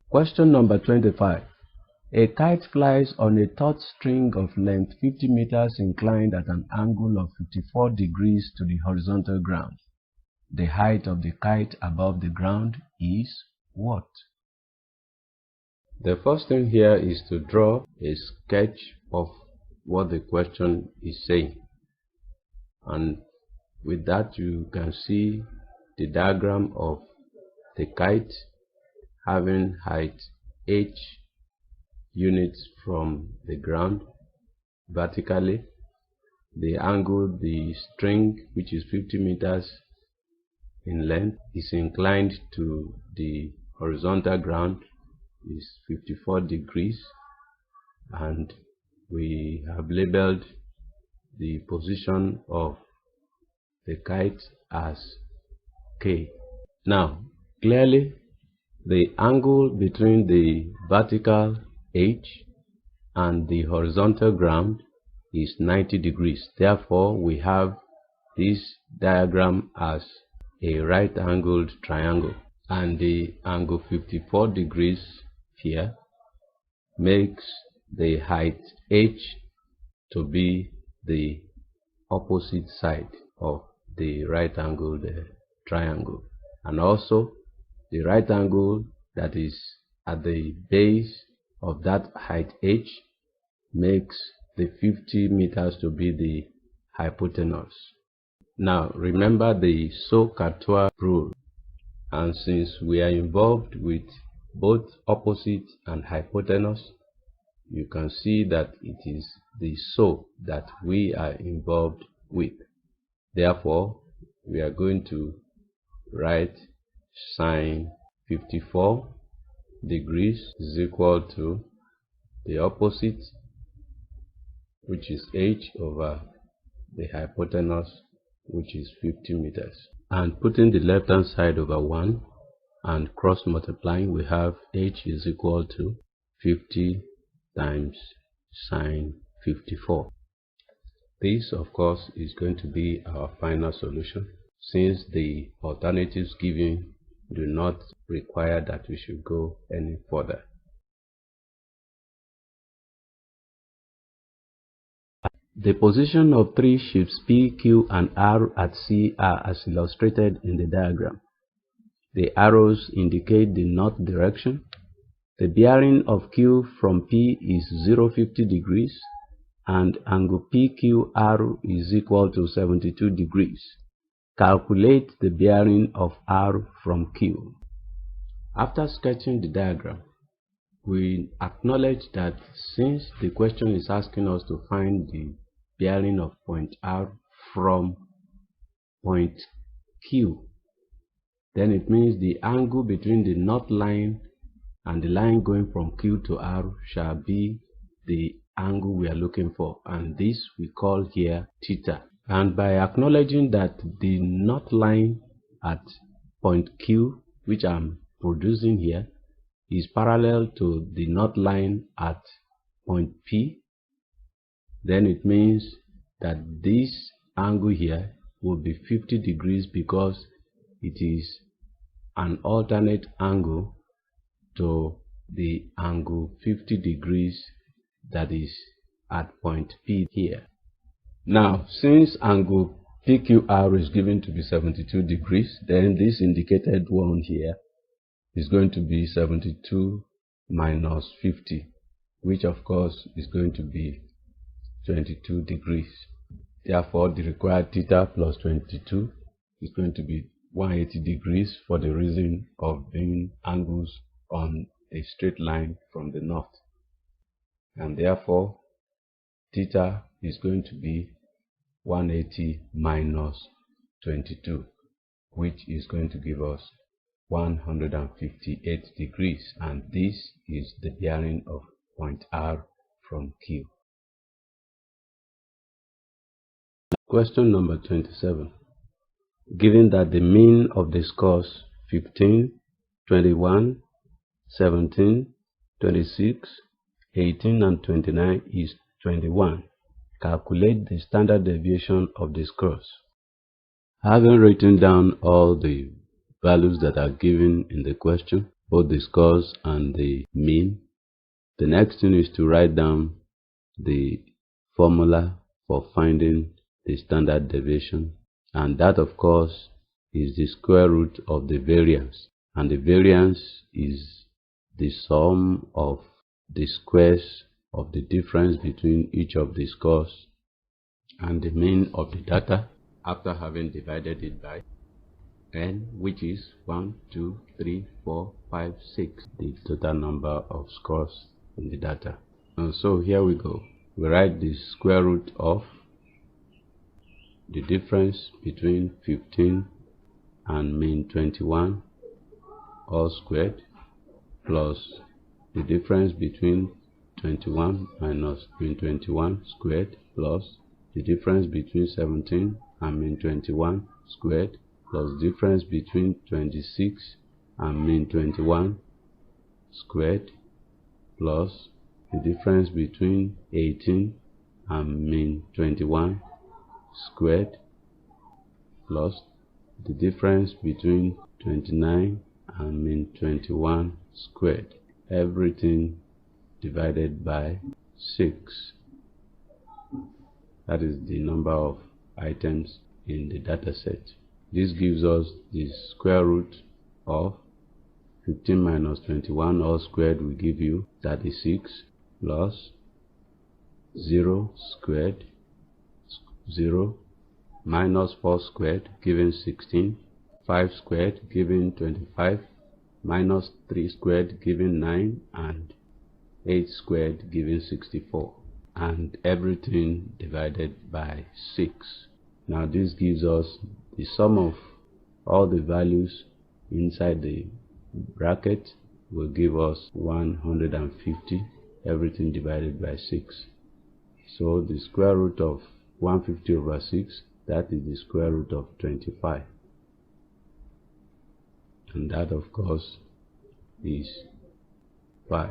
Question number 25. A kite flies on a taut string of length 50 meters inclined at an angle of 54 degrees to the horizontal ground. The height of the kite above the ground is what? The first thing here is to draw a sketch of what the question is saying. And with that, you can see the diagram of the kite having height h units from the ground vertically. The angle, the string, which is 50 meters in length, is inclined to the horizontal ground, is 54 degrees, and we have labeled the position of the kite as K. Now, clearly, the angle between the vertical H and the horizontal ground is 90 degrees. Therefore, we have this diagram as a right-angled triangle, and the angle 54 degrees here makes the height H to be the opposite side of the right-angled triangle, and also the right angle that is at the base of that height H makes the 50 meters to be the hypotenuse. Now remember the SOHCAHTOA rule, and since we are involved with both opposite and hypotenuse, you can see that it is the SO that we are involved with. Therefore, we are going to write sine 54 degrees is equal to the opposite, which is h, over the hypotenuse, which is 50 meters. And putting the left hand side over 1 and cross multiplying, we have h is equal to 50 times sine 54. This, of course, is going to be our final solution, since the alternatives given do not require that we should go any further. The position of three ships P, Q, and R at sea are as illustrated in the diagram. The arrows indicate the north direction. The bearing of Q from P is 050 degrees, and angle PQR is equal to 72 degrees. Calculate the bearing of R from Q. After sketching the diagram, we acknowledge that since the question is asking us to find the bearing of point R from point Q, then it means the angle between the north line and the line going from Q to R shall be the angle we are looking for, and this we call here theta. And by acknowledging that the north line at point Q, which I'm producing here, is parallel to the north line at point P, then it means that this angle here will be 50 degrees, because it is an alternate angle to the angle 50 degrees that is at point P here. Now, since angle PQR is given to be 72 degrees, then this indicated one here is going to be 72 minus 50, which of course is going to be 22 degrees. Therefore, the required theta plus 22 is going to be 180 degrees, for the reason of being angles on a straight line from the north. And therefore, theta is going to be 180 minus 22, which is going to give us 158 degrees, and this is the bearing of point R from Q. Question number 27. Given that the mean of the scores 15, 21, 17, 26, 18, and 29 is 21, calculate the standard deviation of the scores. Having written down all the values that are given in the question, both the scores and the mean. The next thing is to write down the formula for finding the standard deviation, and that of course is the square root of the variance, and the variance is the sum of the squares of the difference between each of the scores and the mean of the data after having divided it by n, which is 1, 2, 3, 4, 5, 6, the total number of scores in the data. And so here we go. We write the square root of the difference between 15 and mean 21 all squared, plus the difference between 21 minus mean 21 squared, plus the difference between 17 and mean 21 squared, plus difference between 26 and mean 21 squared, plus the difference between 18 and mean 21 squared, plus the difference between 29 and mean 21 squared. Everything divided by 6. That is the number of items in the data set. This gives us the square root of 15 minus 21 all squared will give you 36, plus 0 squared, 0, minus 4 squared giving 16, 5 squared giving 25, minus 3 squared giving 9, and 8 squared giving 64, and everything divided by 6. Now this gives us the sum of all the values inside the bracket will give us 150, everything divided by 6. So the square root of 150 over 6, that is the square root of 25. And that of course is 5.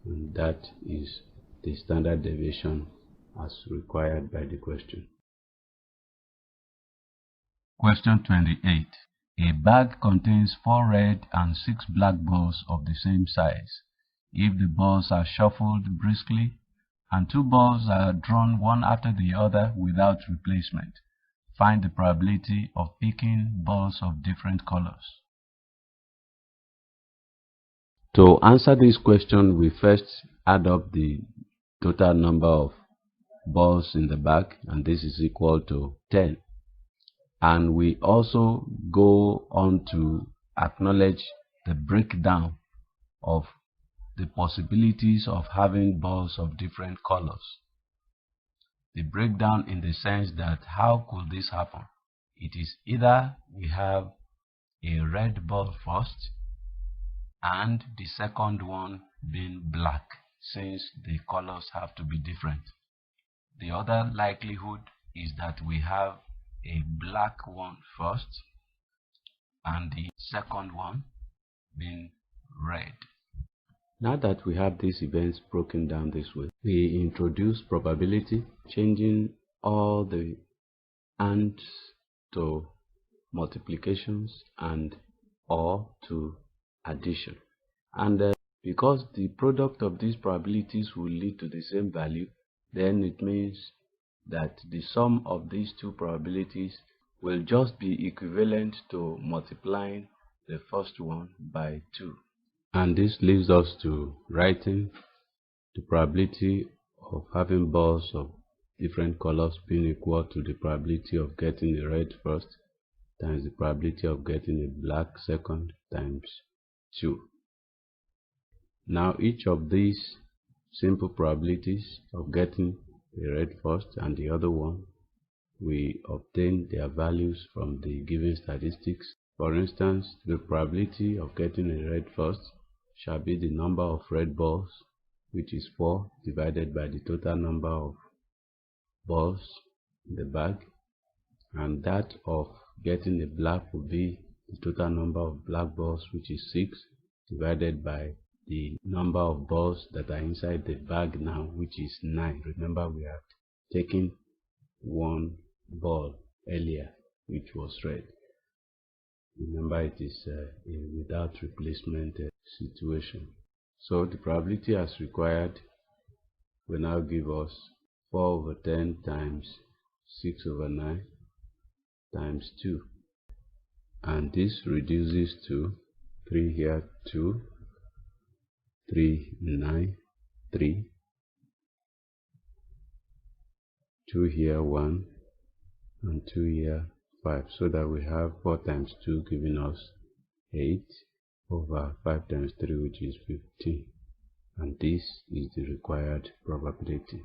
And that is the standard deviation as required by the question. Question 28. A bag contains 4 red and 6 black balls of the same size. If the balls are shuffled briskly and 2 balls are drawn one after the other without replacement, find the probability of picking balls of different colors. To answer this question, we first add up the total number of balls in the bag, and this is equal to 10. And we also go on to acknowledge the breakdown of the possibilities of having balls of different colors. The breakdown in the sense that how could this happen? It is either we have a red ball first and the second one being black, since the colors have to be different. The other likelihood is that we have a black one first and the second one being red. Now that we have these events broken down this way, we introduce probability, changing all the AND to multiplications and OR to addition. And because the product of these probabilities will lead to the same value, then it means that the sum of these two probabilities will just be equivalent to multiplying the first one by 2. And this leads us to writing the probability of having balls of different colors being equal to the probability of getting a red first times the probability of getting a black second times 2. Now each of these simple probabilities of getting a red first and the other one, we obtain their values from the given statistics. For instance, the probability of getting a red first shall be the number of red balls, which is 4, divided by the total number of balls in the bag, and that of getting a black will be the total number of black balls, which is 6, divided by the number of balls that are inside the bag now, which is 9. Remember, we have taken one ball earlier which was red. Remember, it is a without replacement situation. So the probability as required will now give us 4/10 times 6/9 times 2, and this reduces to 3 here, 2, 3, 9, 3, 2 here, 1, and 2 here, 5, so that we have 4 times 2 giving us 8 over 5 times 3, which is 15, and this is the required probability.